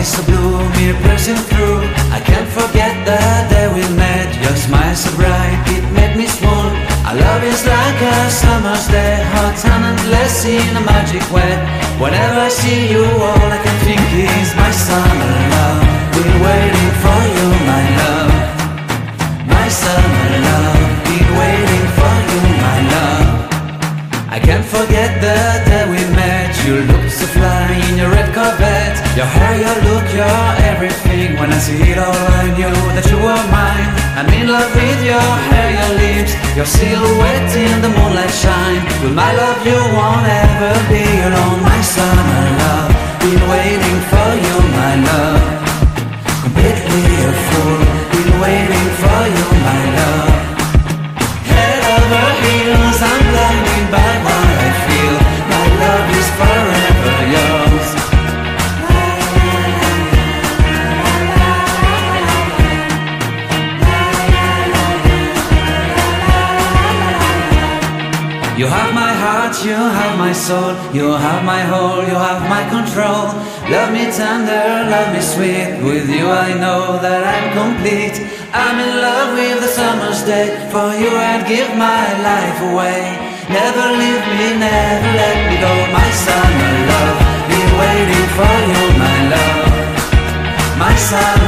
So blue, me piercing through. I can't forget the day we met. Your smile so bright, it made me swoon. Our love is like a summer's day, hot and endless in a magic way. Whenever I see you, all I can think is my summer love. Been waiting for you, my love. My summer love. Been waiting for you, my love. I can't forget the day we met. You looked so fly in your red Corvette. Your hair, your look, your everything. When I see it all, I knew that you were mine. I'm in love with your hair, your lips, your silhouette in the moonlight shine. With my love you won't ever be alone. My summer love, been waiting for you, my love. Completely a fool, been waiting for you, my love. Head over heels, I'm blinded by what I feel. My love is forever yours. You have my heart, you have my soul, you have my whole, you have my control. Love me tender, love me sweet, with you I know that I'm complete. I'm in love with the summer's day, for you I'd give my life away. Never leave me, never let me go, my summer love. Been waiting for you, my love. My summer